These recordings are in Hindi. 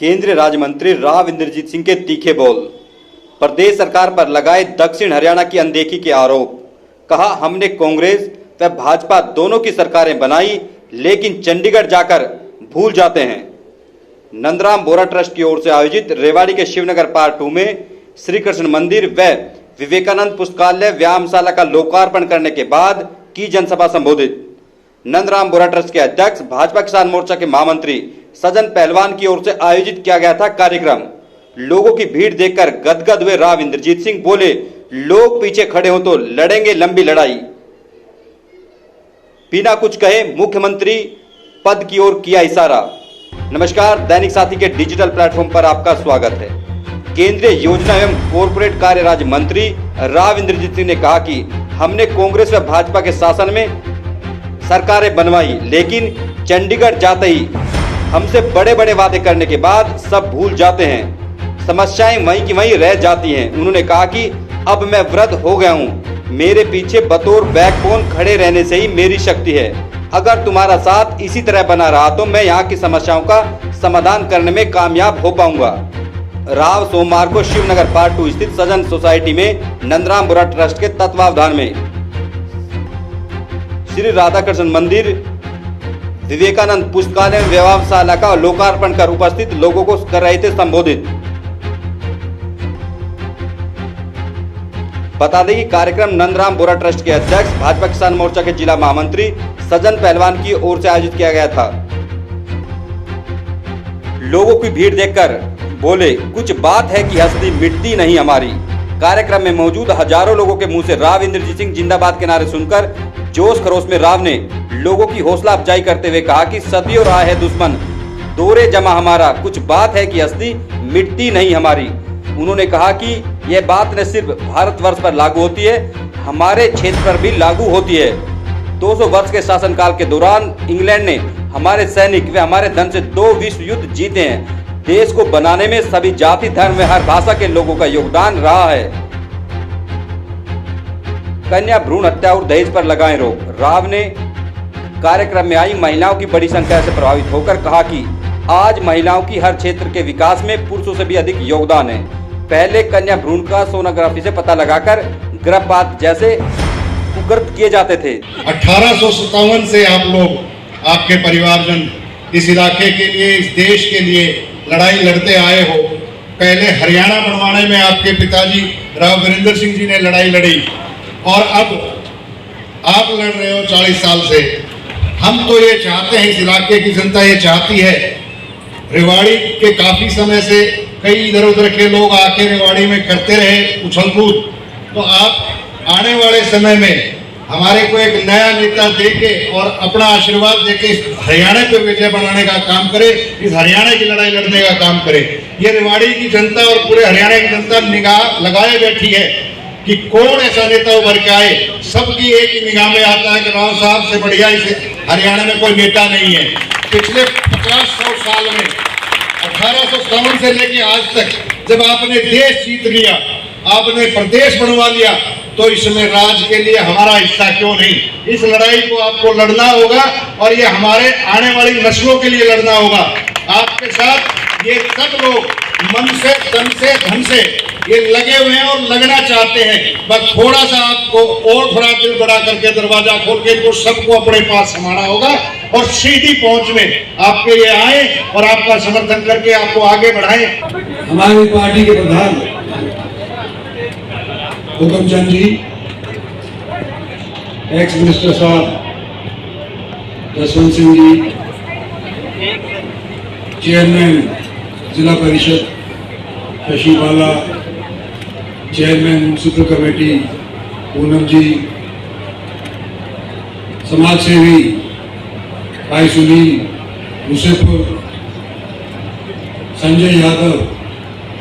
केंद्रीय राज्य मंत्री राव इंद्रजीत सिंह के तीखे बोल। प्रदेश सरकार पर लगाए दक्षिण हरियाणा की अनदेखी के आरोप। कहा, हमने कांग्रेस व भाजपा दोनों की सरकारें बनाई, लेकिन चंडीगढ़ जाकर भूल जाते हैं। नंदराम बोरा ट्रस्ट की ओर से आयोजित रेवाड़ी के शिवनगर पार्ट 2 में श्री कृष्ण मंदिर व विवेकानंद पुस्तकालय व्यायामशाला का लोकार्पण करने के बाद की जनसभा संबोधित। नंदराम बोरा ट्रस्ट के अध्यक्ष भाजपा किसान मोर्चा के महामंत्री सजन पहलवान की ओर से आयोजित किया गया था कार्यक्रम। लोगों की भीड़ देखकर गदगद हुए राव इंद्रजीत सिंह बोले, लोग पीछे खड़े हो तो लड़ेंगे लंबी लड़ाई। बिना कुछ कहे मुख्यमंत्री पद की ओर किया इशारा। नमस्कार, दैनिक साथी के डिजिटल प्लेटफॉर्म पर आपका स्वागत है। केंद्रीय योजना एवं कॉर्पोरेट कार्य राज्य मंत्री राव इंद्रजीत सिंह ने कहा कि हमने कांग्रेस व भाजपा के शासन में सरकारें बनवाई, लेकिन चंडीगढ़ जाते ही हमसे बड़े बड़े वादे करने के बाद सब भूल जाते हैं। समस्याएं वहीं की वहीं रह जाती हैं। उन्होंने कहा कि अब मैं वृद्ध हो गया हूं, मेरे पीछे बतौर बैकबोन खड़े रहने से ही मेरी शक्ति है। अगर तुम्हारा साथ इसी तरह बना रहा तो मैं यहाँ की समस्याओं का समाधान करने में कामयाब हो पाऊंगा। राव सोमवार को शिवनगर पार्ट 2 स्थित सजन सोसाइटी में नंदराम बोरा ट्रस्ट के तत्वावधान में श्री राधाकृष्ण मंदिर विवेकानंद पुस्तकालय व्यायामशाला का लोकार्पण कर उपस्थित लोगों को कर रहे थे संबोधित। बता दें कि कार्यक्रम नंदराम बोरा ट्रस्ट के अध्यक्ष भाजपा किसान मोर्चा के जिला महामंत्री सजन पहलवान की ओर से आयोजित किया गया था। लोगों की भीड़ देखकर बोले, कुछ बात है कि हस्ती मिटती नहीं हमारी। कार्यक्रम में मौजूद हजारों लोगों के मुंह से राव इंद्रजीत सिंह जिंदाबाद के नारे सुनकर जोश खरोश में राव ने लोगों की हौसला अफजाई करते हुए कहा कि सदियों रहा है दुश्मन दौरे जमा हमारा, कुछ बात है कि हस्ती मिटती नहीं हमारी। उन्होंने कहा कि यह बात न सिर्फ भारतवर्ष पर लागू होती है, हमारे क्षेत्र पर भी लागू होती है। 200 वर्ष के शासनकाल के दौरान इंग्लैंड ने हमारे सैनिक व हमारे धन से 2 विश्व युद्ध जीते हैं। देश को बनाने में सभी जाति धर्म व हर भाषा के लोगों का योगदान रहा है। कन्या भ्रूण हत्या और दहेज पर लगाएं रोक। राव ने कार्यक्रम में आई महिलाओं की बड़ी संख्या से प्रभावित होकर कहा कि आज महिलाओं की हर क्षेत्र के विकास में पुरुषों से भी अधिक योगदान है। पहले कन्या भ्रूण का सोनोग्राफी से पता लगाकर गर्भपात जैसे कुकृत्य किए जाते थे। 1857 से आप लोग, आपके परिवारजन इस इलाके के लिए, इस देश के लिए लड़ाई लड़ते आए हो। पहले हरियाणा बनवाने में आपके पिताजी राव वीरेंद्र सिंह जी ने लड़ाई लड़ी और अब आप लड़ रहे हो 40 साल से। हम तो ये चाहते हैं, इस इलाके की जनता ये चाहती है। रेवाड़ी के काफी समय से कई इधर उधर के लोग आके रेवाड़ी में करते रहे उछल कूद, तो आप आने वाले समय में हमारे को एक नया नेता देके और अपना आशीर्वाद देके इस हरियाणा पे विजय बनाने का काम करे, इस हरियाणा की लड़ाई लड़ने का काम करे। ये रेवाड़ी की जनता और पूरे हरियाणा की जनता निगाह लगाए बैठी है कि कौन ऐसा नेता उभर के आए। सबकी एक ही निगाह में आता है कि राव साहब से बढ़िया इस हरियाणा में कोई नेता नहीं है। पिछले 50-100 साल में 1857 से लेके आज तक जब आपने देश जीत लिया, आपने प्रदेश बनवा लिया, तो इसमें राज के लिए हमारा हिस्सा क्यों नहीं। इस लड़ाई को आपको लड़ना होगा और ये हमारे आने वाली नस्लों के लिए लड़ना होगा। आपके साथ ये सब लोग मन से, तन से, धन से ये लगे हुए हैं और लगना चाहते हैं। बस थोड़ा सा आपको और थोड़ा दिल बड़ा करके दरवाजा खोल के इनको सबको अपने पास समाना होगा और सीधी पहुंच में आपके लिए आए और आपका समर्थन करके आपको आगे बढ़ाएं। हमारी पार्टी के प्रधान हुकुमचंद जी, एक्स मिनिस्टर साहब जसवंत सिंह जी, चेयरमैन जिला परिषद शशि बाला, चेयरमैन म्युनिसिपल कमेटी पूनम जी, समाज सेवी भाई सुनील मुसेपुर, संजय यादव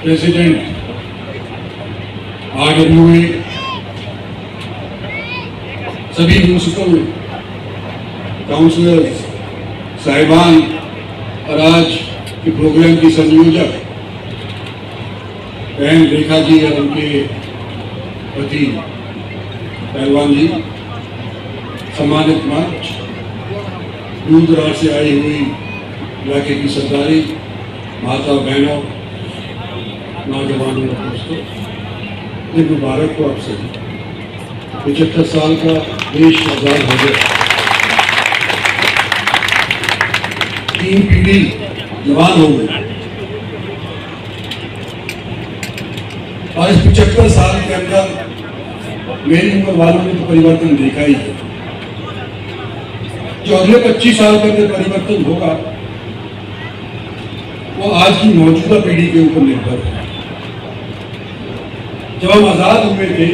प्रेसिडेंट RWA, सभी म्युनिसिपल काउंसलर्स साहिबान और आज के प्रोग्राम की संयोजक बहन रेखा जी और उनके पति पहलवान जी, सम्मानित मंच, दूर दराज से आई हुई इलाके की सरदारी, माता बहनों, नौजवानों और दोस्तों, ये मुबारक हो आप सभी। 75 साल का देश आज़ाद हो गया, 3 पीढ़ी जवान हो गई और इस 75 साल के अंदर मेरी उम्र वालों ने तो परिवर्तन देखा ही है। जो अगले 25 साल के अंदर परिवर्तन होगा वो आज की मौजूदा पीढ़ी के ऊपर निर्भर है। जब हम आजाद हुए थे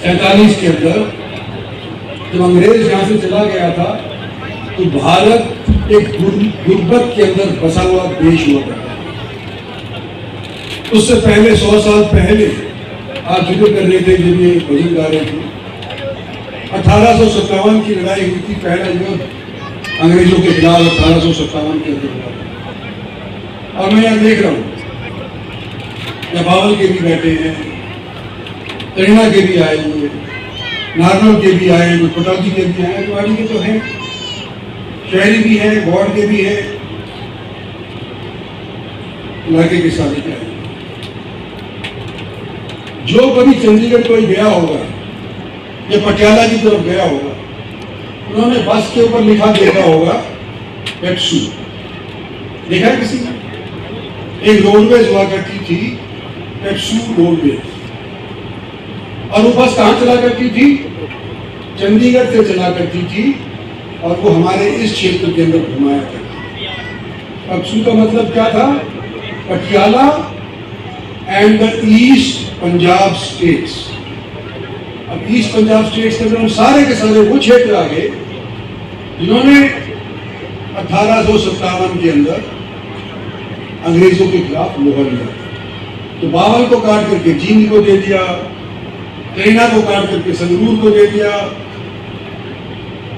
47 के अंदर, जब अंग्रेज यहां से चला गया था तो भारत एक गुर्बत के अंदर बसा हुआ देश हुआ करता था। उससे पहले 100 साल पहले आप जिक्र कर रहे थे, जब ये भजन गा रहे थे, 1857 की लड़ाई हुई थी, पहला युद्ध अंग्रेजों के खिलाफ 1857 के अंदर। और मैं यहाँ देख रहा हूँ बावल के भी बैठे हैं, करीना के भी आए हुए, नारनौल के भी आए हैं, पटौदी के भी आए, गुवाहाटी के तो हैं, शहरी भी हैं, वार्ड के भी हैं, इलाके के सारे के आए। जो कभी चंडीगढ़ कोई गया होगा या पटियाला की तरफ गया होगा, उन्होंने बस के ऊपर लिखा देखा होगा पेप्सू। देखा है किसी ने? एक रोडवेज हुआ करती थी, पेप्सू रोडवेज, और वो बस कहाँ चला करती थी? चंडीगढ़ से चला करती थी और वो हमारे इस क्षेत्र के अंदर घुमाया करती। पेप्सू का मतलब क्या था? Patiala and the east Punjab states. अब ईस्ट पंजाब स्टेट्स के अंदर हम सारे के सारे वो क्षेत्र आ गए जिन्होंने 1857 के अंदर अंग्रेजों के खिलाफ लोहा लिया। तो बावल को काट करके जींद को दे दिया, करीना को काट करके संगरूर को दे दिया,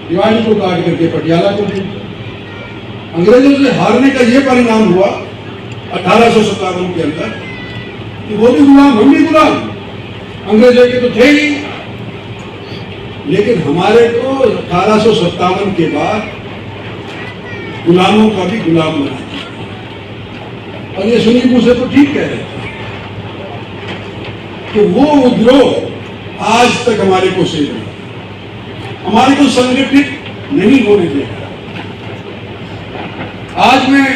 दिवाली को काट करके पटियाला को दे दिया। अंग्रेजों से हारने का यह परिणाम हुआ 1857 के अंदर कि वो भी गुलाम, हम भी गुलाम, अंग्रेजों के तो थे ही, लेकिन हमारे को 1857 के बाद गुलामों का भी गुलाम बना दिया। और ये सुनी मुझसे तो ठीक कह रहे थे कि वो विद्रोह आज तक हमारे को से हमारे को संगठित नहीं होने देगा। आज मैं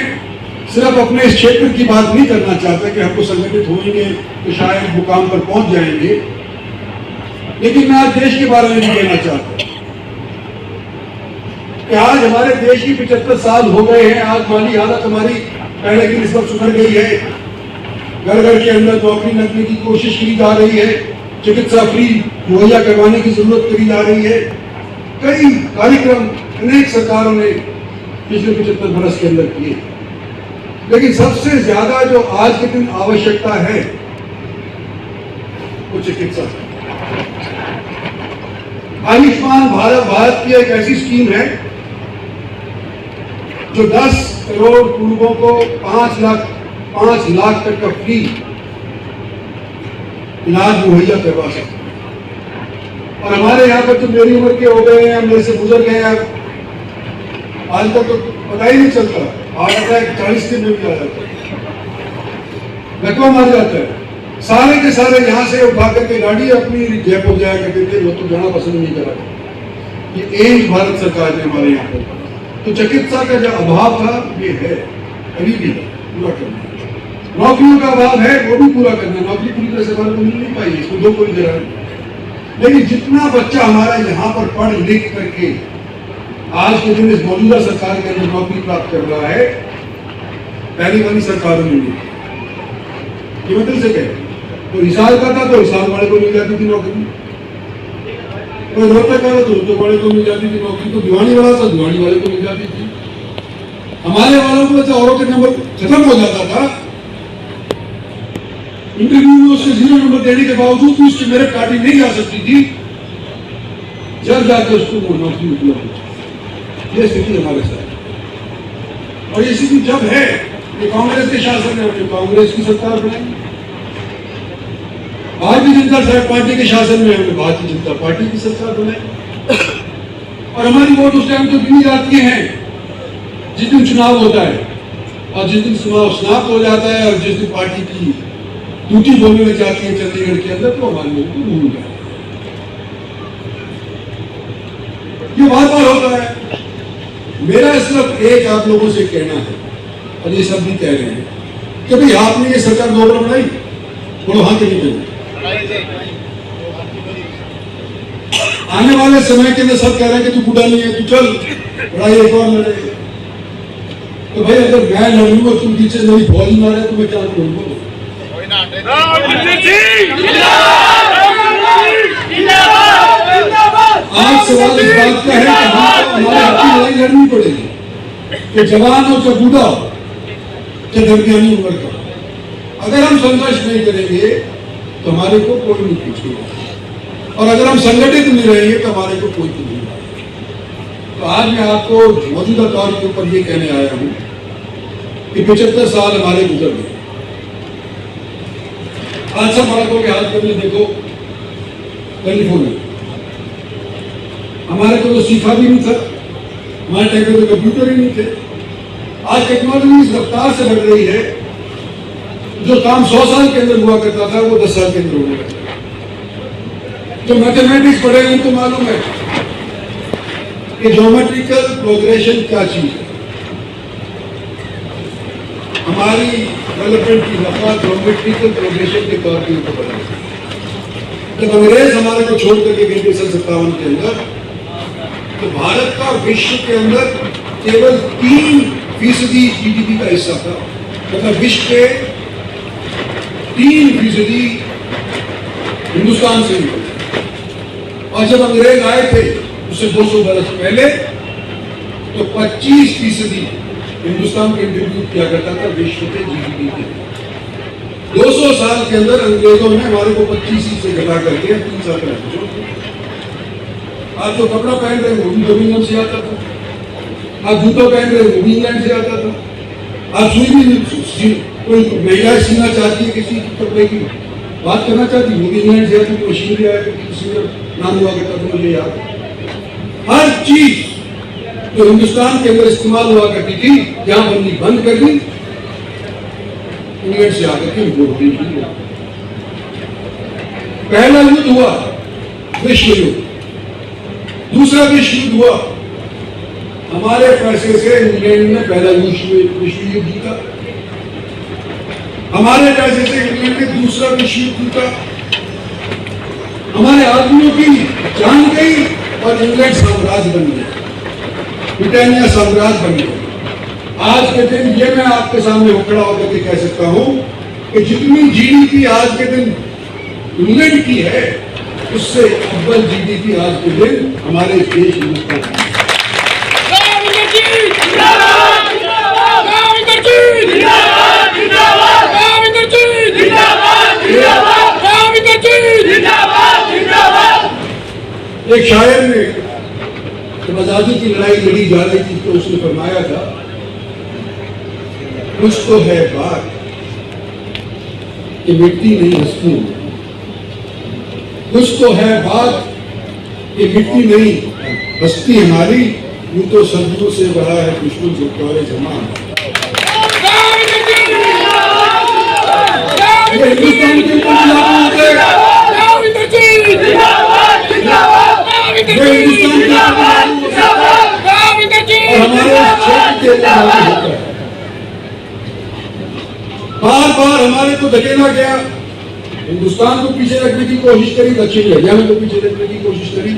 सिर्फ अपने इस क्षेत्र की बात नहीं करना चाहता कि हमको संगठित होंगे तो शायद मुकाम पर पहुंच जाएंगे, लेकिन मैं आज देश के बारे में भी कहना चाहता हूं कि आज हमारे देश की 75 साल हो गए हैं। आज माली हालत हमारी पहले की निस्बत सुधर गई है। घर घर के अंदर नौकरी लगने की कोशिश की जा रही है, चिकित्सा फ्री मुहैया करवाने की जरूरत करी जा रही है। कई कार्यक्रम अनेक सरकारों ने पिछले 75 बरस के अंदर किए, लेकिन सबसे ज्यादा जो आज के दिन आवश्यकता है वो चिकित्सा है। आयुष्मान भारत की एक ऐसी स्कीम है जो 10 करोड़ कुटुंबों को 5 लाख तक का फ्री इलाज मुहैया करवा सकते हैं। और हमारे यहाँ पर तो मेरी उम्र के हो गए हैं, मेरे से गुजर गए हैं, आज तक तो पता ही नहीं चलता। आ जाता है 40 दिन में भी आ जाता है, लकवा मार जाता है। सारे के सारे यहाँ से उठा करके गाड़ी अपनी जयपुर जाया करते थे, वो तो जाना पसंद नहीं करा। ये एम्स भारत सरकार ने हमारे यहाँ पर, तो चिकित्सा का जो अभाव था ये है, अभी भी पूरा करना है। नौकरियों का अभाव है, वो भी पूरा करना है। नौकरी पूरी तरह से हमारे को मिल नहीं पाई, इसको दो कोई जरा नहीं। लेकिन जितना बच्चा हमारा यहाँ पर पढ़ लिख करके आज के दिन इस मौजूदा सरकार के अंदर नौकरी प्राप्त कर रहा है, पहली वाली सरकारों ने नहीं। ये मतलब से कहे तो हिसार का था तो हिसार वाले को मिल जाती थी नौकरी, कोई रोहतक का था तो रोहतक वाले को मिल जाती थी नौकरी, तो भिवानी वाला था भिवानी वाले को मिल जाती थी। हमारे वालों को तो औरों के नंबर खत्म हो जाता था, इंटरव्यू में उससे 0 नंबर देने के बावजूद भी उसकी मेरिट काटी नहीं जा सकती थी, जब जाकर उसको वो नौकरी उपलब्ध होती। ये स्थिति हमारे साथ, और ये स्थिति जब है ये कांग्रेस के शासन में, हमने कांग्रेस की सरकार बनाई। भारतीय जनता पार्टी के शासन में हमने भारतीय जनता पार्टी की सरकार बनाई, और हमारी वोट उस टाइम तो गिनी जाती हैं जिस दिन चुनाव होता है और जिस दिन चुनाव समाप्त हो जाता है और जिस दिन पार्टी की ड्यूटी बोलने में जाती है चंडीगढ़ के अंदर, तो हमारे लोगों को भूल जाए। ये बार बार होता है। मेरा सिर्फ एक आप लोगों से कहना है, और ये सब भी कह रहे हैं कि भाई आपने ये सरकार दोबारा बनाई, बोलो हाँ कि नहीं बनाई। आने वाले समय के अंदर सब कह रहे हैं कि तू बूढ़ा नहीं है, तू चल लड़ाई एक और लड़े। तो भाई अगर मैं लड़ूंगा तुम पीछे मेरी फौज ना रहे तो मैं क्या करूंगा? आज सवाल इस बात का है कि हमारे अपनी लड़ाई लड़नी पड़ेगी कि जवान हो चाहे बूढ़ा हो चाहे दरमियानी उम्र का, अगर हम संघर्ष नहीं करेंगे तो हमारे को कोई नहीं पूछेगा, और अगर हम संगठित नहीं रहेंगे तो हमारे को कोई नहीं पूछेगा। तो आज मैं आपको मौजूदा दौर के ऊपर ये कहने आया हूं कि 75 साल हमारे गुजर गए। आज सब बालकों के हाथ में देखो टेलीफोन है, हमारे को तो सीखा भी नहीं था, हमारे टाइम पे तो कंप्यूटर ही नहीं थे। आज टेक्नोलॉजी इस रफ्तार से बढ़ रही है, जो काम 100 साल के अंदर हुआ करता था वो 10 साल के अंदर होने लगा। जो मैथमेटिक्स पढ़े उनको मालूम है कि ज्योमेट्रिकल प्रोग्रेशन क्या चीज है। हमारी डेवलपमेंट की रफ्तार ज्योमेट्रिकल प्रोग्रेशन के तौर के ऊपर बढ़ा। जब अंग्रेज हमारे को छोड़ करके गए 1957 के अंदर, तो भारत का विश्व के अंदर केवल 3% GDP का हिस्सा था, मतलब विश्व के 3% हिंदुस्तान से निकले। और जब अंग्रेज आए थे उससे 200 बरस पहले, तो 25% हिंदुस्तान कंट्रीब्यूट किया करता था विश्व के GDP के। 200 साल के अंदर अंग्रेजों ने हमारे को 25 से घटा करके 3 साल का। आज जो कपड़ा पहन रहे हैं वो भी बर्मिंघम से आता था, आज जूता पहन रहे हैं वो भी इंग्लैंड से आता था। आज सुई भी कोई महिला सीना चाहती है किसी कपड़े की बात करना चाहती है वो भी इंग्लैंड से आती है, मशीनरी आया किसी नाम हुआ करता था मुझे याद। हर चीज जो हिंदुस्तान के अंदर इस्तेमाल हुआ करती थी जहां बननी बंद कर दी, इंग्लैंड से आकर के इम्पोर्ट भी हुआ। पहला युद्ध हुआ विश्व युद्ध, दूसरा विश्व युद्ध हुआ हमारे पैसे से इंग्लैंड ने पहला विश्व युद्ध जीता, हमारे पैसे से इंग्लैंड ने दूसरा विश्व युद्ध जीता। हमारे आदमियों की जान गई और इंग्लैंड साम्राज्य बन गया, ब्रिटानिया साम्राज्य बन गया। आज के दिन ये मैं आपके सामने खड़ा होकर के कह सकता हूं कि जितनी GDP आज के दिन इंग्लैंड की है उससे अव्वल GDP आज के दिन हमारे देश हिंदुस्तान की। एक शायर ने जब आजादी की लड़ाई लड़ी जा रही थी तो उसने फरमाया था, कुछ तो है बात कि मिट्टी नहीं हंसती, कुछ तो है बात कि मिट्टी नहीं हस्ती हमारी, यूं तो सदियों से बड़ा है दुश्मन जुटकारे जमान। ये हिंदुस्तान के ऊपर लागू होते हैं, ये हिंदुस्तान के ऊपर लागू होता है और हमारे क्षेत्र के ऊपर लागू होता है। बार बार हमारे को धकेला गया, हिंदुस्तान को पीछे रखने की कोशिश करी, दक्षिण हरियाणा को पीछे रखने की कोशिश करी,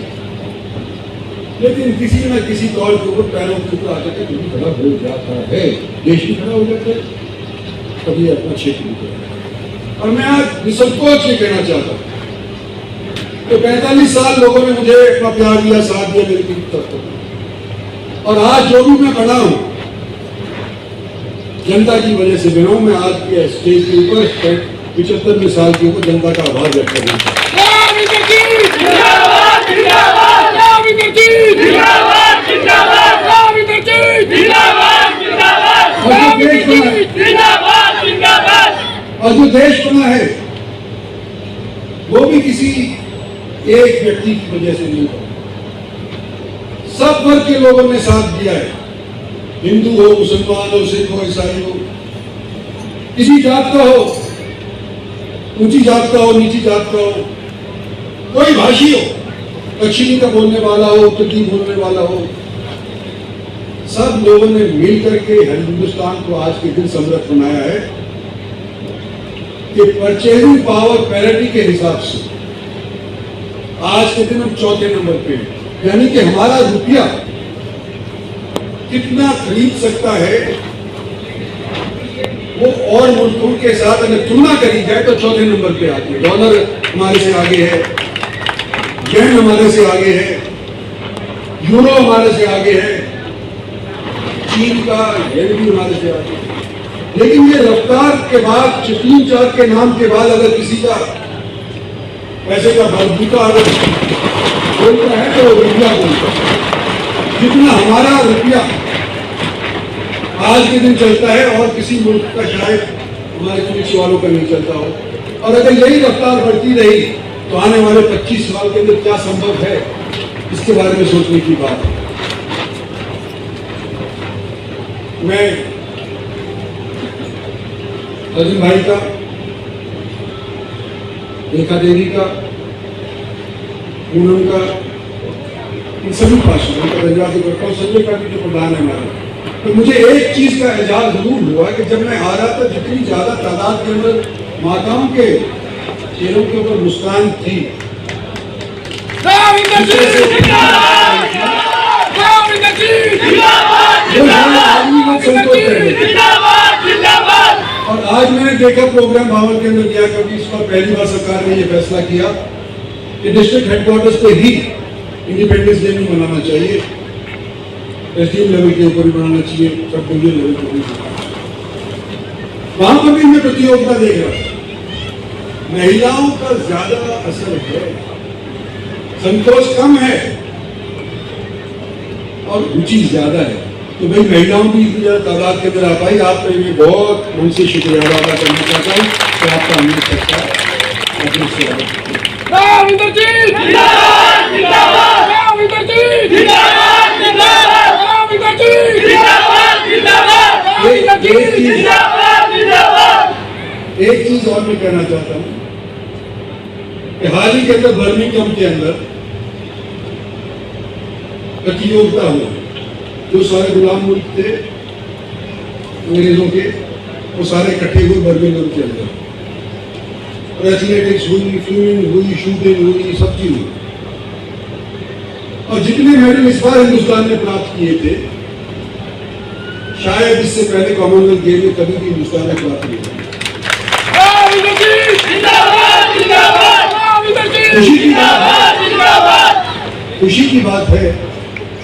लेकिन किसी न किसी तौर के ऊपर पैरों के ऊपर आकर के कभी खड़ा हो जाता है, देश भी खड़ा हो जाता है, कभी अपना क्षेत्र भी खड़ा। और मैं आज निसंकोच ये कहना चाहता हूँ कि 45 साल लोगों ने मुझे अपना प्यार दिया, साथ दिया मेरे तक, और आज जो भी मैं बना हूँ जनता की वजह से बना हूँ। मैं आज के स्टेज के ऊपर 75वें साल के ऊपर जनता का आभार व्यक्त करना चाहता हूँ। और जो देश बना है वो भी किसी एक व्यक्ति की वजह से नहीं बना, सब वर्ग के लोगों ने साथ दिया है। हिंदू हो, मुसलमान हो, सिख हो, ईसाई हो, किसी जात का हो, ऊंची जात का हो, नीची जात का हो, कोई भाषी हो, पश्चिमी का बोलने वाला हो, तुर्की बोलने वाला हो, सब लोगों ने मिलकर के हिंदुस्तान को आज के दिन समृद्ध बनाया है कि परचेजिंग पावर पैरिटी के हिसाब से आज के दिन हम चौथे नंबर पे हैं। यानी कि हमारा रुपया कितना खरीद सकता है वो और मुल्कों के साथ अगर तुलना करी जाए तो चौथे नंबर पे आती है। डॉलर हमारे से आगे है, येन हमारे से आगे है, यूरो हमारे से आगे है, चीन का येन भी हमारे से आगे है। लेकिन ये रफ्तार के बाद, चिकनी चाट के नाम के बाद अगर किसी का पैसे का बलबूता अगर बोलता है तो रुपया बोलता है। जितना हमारा रुपया आज के दिन चलता है और किसी मुल्क का शायद हमारे पुलिस वालों का नहीं चलता हो, और अगर यही रफ्तार बढ़ती रही तो आने वाले 25 साल के अंदर क्या संभव है, इसके बारे में सोचने की बात है। मैं अर्जुन भाई का, रेखा देवी का, पूनम का, इन सभी पार्षदों का धन्यवाद करता हूँ। संजय का भी जो प्रधान है हमारा, तो मुझे एक चीज का एजाज जरूर हुआ कि जब मैं आ रहा था जितनी ज्यादा तादाद के अंदर माताओं के चेहरों के ऊपर मुस्कान थी, और आज मैंने देखा प्रोग्राम भवन के अंदर किया, क्योंकि इस बार पहली बार सरकार ने यह फैसला किया कि डिस्ट्रिक्ट हेडक्वार्टर्स पे ही इंडिपेंडेंस डे नहीं मनाना चाहिए, एसडीएम लेवल के ऊपर भी मनाना चाहिए, सब डिवीजन लेवल पर भी। वहां पर भी मैं प्रतियोगिता देख रहा था, महिलाओं का ज्यादा असर है, संतोष कम है और रुचि ज्यादा है। तो भाई महिलाओं की इतनी ज्यादा तादाद के अंदर आ पाई, आप पे मैं बहुत मन से शुक्रिया अदा करना चाहता हूँ कि आपका अनुरोध करता है। एक चीज और मैं कहना चाहता हूँ कि हाल ही के अंदर बर्मिंघम के अंदर प्रतियोगिता हुई, जो सारे गुलाम मुल्क थे अंग्रेजों के, वो सारे इकट्ठे हुए बर्मिंघम के अंदर, और एथलेटिक्स हुई, स्विमिंग हुई, शूटिंग हुई, सब चीज हुई, और जितने मेडल इस बार हिंदुस्तान ने प्राप्त किए थे शायद इससे पहले कॉमनवेल्थ गेम में कभी भी हिंदुस्तान ने प्राप्त नहीं किया। खुशी की बात है,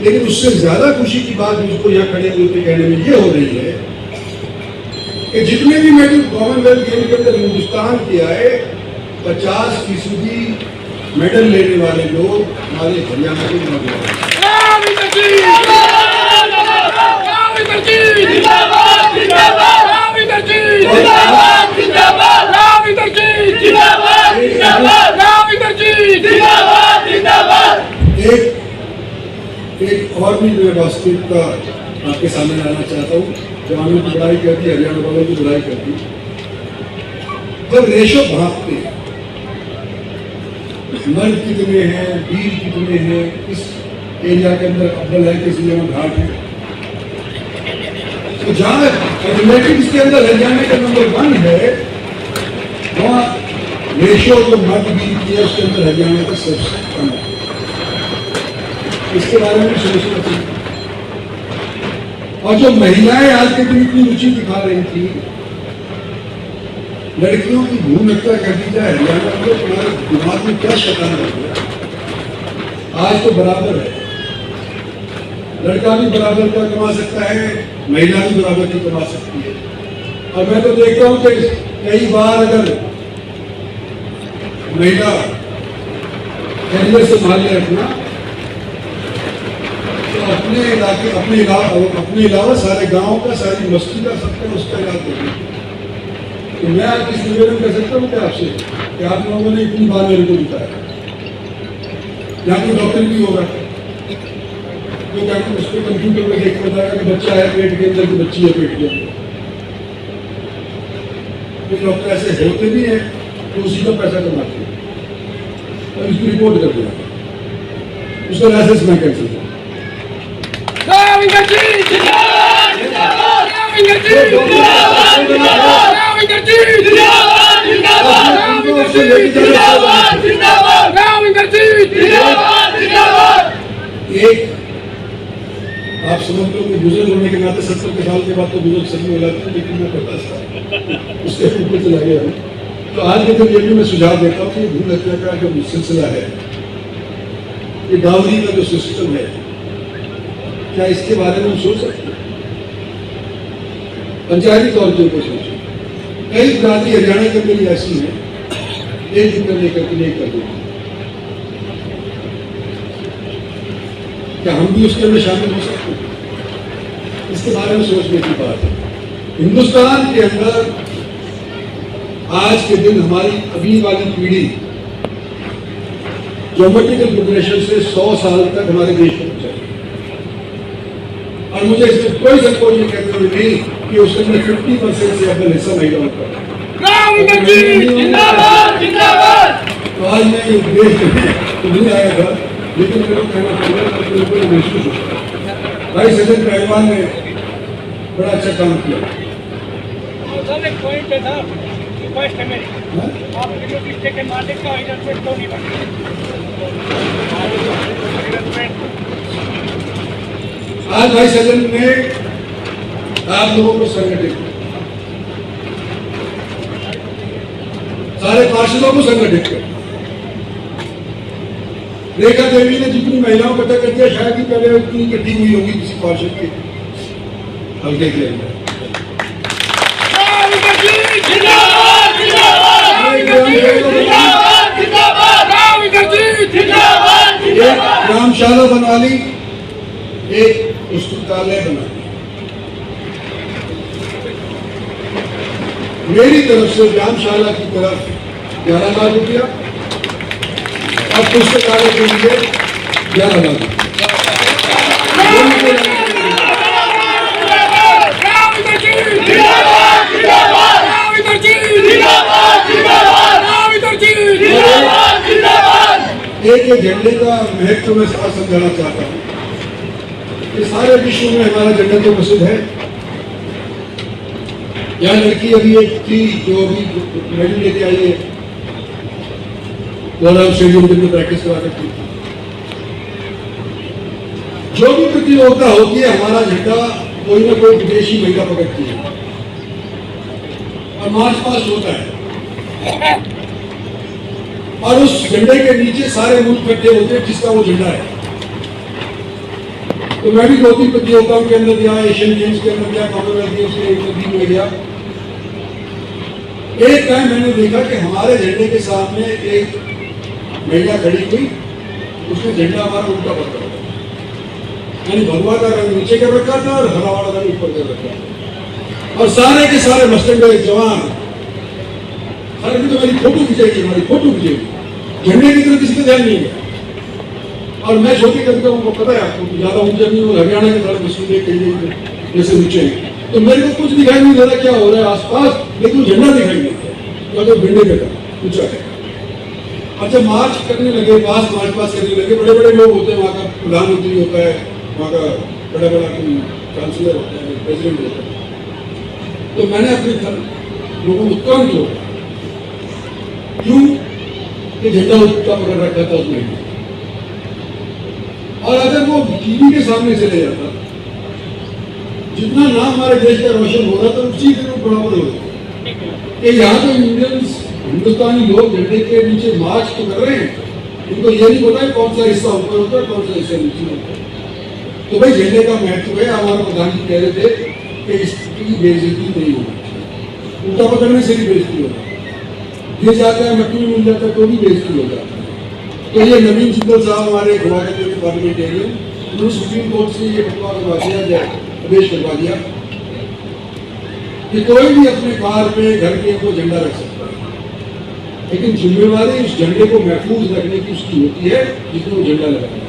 लेकिन उससे ज्यादा खुशी की बात मुझको यहाँ खड़े होते कहने में ये हो रही है कि जितने भी मेडल कॉमनवेल्थ गेम के अंदर हिंदुस्तान के आए, 50% मेडल लेने वाले लोग हमारे हरियाणा के नौजवान। एक और भी मैं वास्तविकता आपके सामने लाना चाहता हूँ। जवानों की बुराई करती, हरियाणा वालों की बुराई करती, जब रेशो भागते हैं, मर्द कितने हैं, वीर कितने हैं, इस एरिया के अंदर अव्वल है, किस एरिया में घाट है, तो जहाँ एथलेटिक्स के अंदर हरियाणा का नंबर 1 है, वहाँ रेशो जो मर्द वीर की है उसके अंदर हरियाणा का सबसे कम है। इसके बारे में भी सोचना चाहिए। और जो महिलाएं आज के दिन इतनी रुचि दिखा रही थी, लड़कियों की भूमि हत्या कर दी जाए हरियाणा में, तुम्हारे दिमाग में क्या शैतान हो गया? आज तो बराबर है, लड़का भी बराबर का कमा सकता है, महिला भी बराबर की कमा सकती है। और मैं तो देखता हूँ कि कई बार अगर महिला कैरियर से मान ले अपना, तो अपने इलाके, अपने अलावा सारे गांव का, सारी बस्ती का, सबका उसका इलाज करेंगे। तो मैं आप इस निवेदन कर सकता हूँ कि आपसे कि आप लोगों ने इतनी बार मेरे को बताया, यहाँ कोई डॉक्टर भी होगा, तो क्या उस पर कंप्यूटर में देख बताया कि बच्चा है पेट के अंदर कि बच्ची है पेट के अंदर। कुछ डॉक्टर ऐसे होते भी हैं तो उसी का पैसा कमाते हैं और इसकी रिपोर्ट कर दिया, उसका लाइसेंस मैं कैंसिल कर। एक आप समझ लो कि बुजुर्ग होने के नाते 70 के साल के बाद तो बुजुर्ग सभी हो जाते हैं, लेकिन मैं 50 उसके ऊपर चला गया हूँ। तो आज के दिन ये भी मैं सुझाव देता हूँ कि भूल हत्या का जो सिलसिला है, ये डाउरी का जो सिस्टम है, क्या इसके बारे में हम सोच सकते हैं? पंचायती तौर के ऊपर सोचें। कई बिरादरी हरियाणा के अंदर ऐसी है, एक दिन में लेकर के नहीं कर देती। क्या हम भी उसके अंदर शामिल हो सकते हैं? इसके बारे में सोचने की बात है। हिंदुस्तान के अंदर आज के दिन हमारी अभी वाली पीढ़ी ज्योमेट्रिकल प्रोग्रेशन से 100 साल तक हमारे देश में पहुंचाई, और मुझे इसमें कोई संकोच नहीं कहते हुए नहीं कि उसके अंदर 50% से अपना हिस्सा महिलाओं का। तो आज मैं ये देश में नहीं आया था, लेकिन मेरे को कहना पड़ेगा महसूस होता है। भाई सचिन पहलवान ने बड़ा अच्छा काम किया। आज भाई सचिन ने आप लोगों को संगठित किया, सारे पार्षदों को संगठित किया। रेखा देवी ने जितनी महिलाओं को इकट्ठा कर दिया, शायद ही पहले उतनी इकट्ठी हुई होगी किसी पार्षद के हल्के के अंदर। ग्रामशाला बनवा ली, एक पुस्तकालय बना ली। मेरी तरफ से ग्रामशाला की तरफ 11 लाख रुपया और पुस्तकालय के लिए 11 लाख। एक झंडे का महत्व मैं साथ समझाना चाहता हूँ कि सारे विश्व में हमारा झंडा तो प्रसिद्ध है। यहाँ लड़की अभी एक थी जो अभी मेडल लेके आई है, गौरव स्टेडियम के अंदर प्रैक्टिस करा करती थी। जो भी प्रतियोगिता होती है, हमारा झंडा कोई ना कोई विदेशी महिला पकड़ती है और मार्च पास्ट होता है, और उस झंडे के नीचे सारे मुल्क इकट्ठे होते हैं जिसका वो झंडा है। तो मैं भी 2-3 प्रतियोगिताओं के अंदर गया, एशियन गेम्स के अंदर गया, कॉमनवेल्थ गेम्स के में गया। एक टाइम मैंने देखा कि हमारे झंडे के सामने एक महिला खड़ी हुई, उसने झंडा हमारा उल्टा पकड़ा था, यानी भगवा का रंग नीचे कर रखा था और हरा वाला रंग ऊपर कर रखा था, और सारे के सारे मस्टर्ड जवान अरे तो मेरी फोटो खिंचेगी, हमारी फोटो खिंचेगी। झंडे की तरफ किसी का ध्यान नहीं है। और मैं छोटी कविता को पता है आपको, ज्यादा ऊंचा नहीं हूँ, हरियाणा के सारे मसूदे कहीं जैसे नीचे हैं, तो मेरे को कुछ दिखाई नहीं दे रहा क्या हो रहा है आसपास, लेकिन झंडा दिखाई नहीं देता तो झंडे पे था ऊंचा है। और जब मार्च करने लगे, मार्च पास करने लगे, बड़े बड़े लोग होते हैं, वहाँ का प्रधानमंत्री होता है, वहाँ का बड़ा बड़ा चांसलर होता है, प्रेसिडेंट होता है। तो मैंने अपने लोगों को तुरंत जोड़ा, क्यों कि झंडा उल्टा पकड़ रखा था उसमें। और अगर वो टीवी के सामने चले जाता, जितना नाम हमारे देश का रोशन हो रहा था, उसी के लोग बराबर हो जाते कि यहाँ तो इंडियंस हिंदुस्तानी लोग झंडे के नीचे मार्च तो कर रहे हैं, उनको ये नहीं पता है कौन सा हिस्सा ऊपर होता है, कौन सा हिस्सा नीचे होता है। तो भाई झंडे का महत्व है। हमारे प्रधान जी कह रहे थे कि इसकी बेइज्जती नहीं होगी, उल्टा पकड़ने से भी बेइज्जती होगा, गिर जाता है मट्टी में मिल जाता है तो भी बेइज्जती हो जाता है। तो ये नवीन सिद्धल साहब हमारे गुवाहाटी के पार्लियामेंटेरियन, उन्होंने सुप्रीम कोर्ट से ये फतवा करवा दिया, आदेश करवा दिया कि कोई भी अपने कार पे घर के वो झंडा रख सकता है, लेकिन जिम्मेवारी उस झंडे को महफूज रखने की उसकी होती है जिसमें वो झंडा लगाया।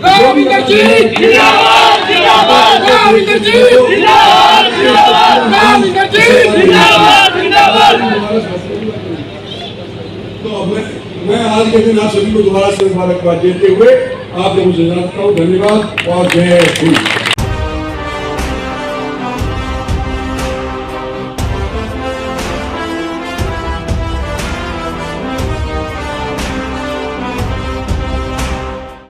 राविंदर जी जिंदाबाद जिंदाबाद राविंदर जी जिंदाबाद जिंदाबाद राविंदर जी जिंदाबाद जिंदाबाद। तो मैं आज के दिन आप सभी को दोबारा से मुबारकबाद देते हुए आपको मुझे जानता हूँ। धन्यवाद और जय हिंद।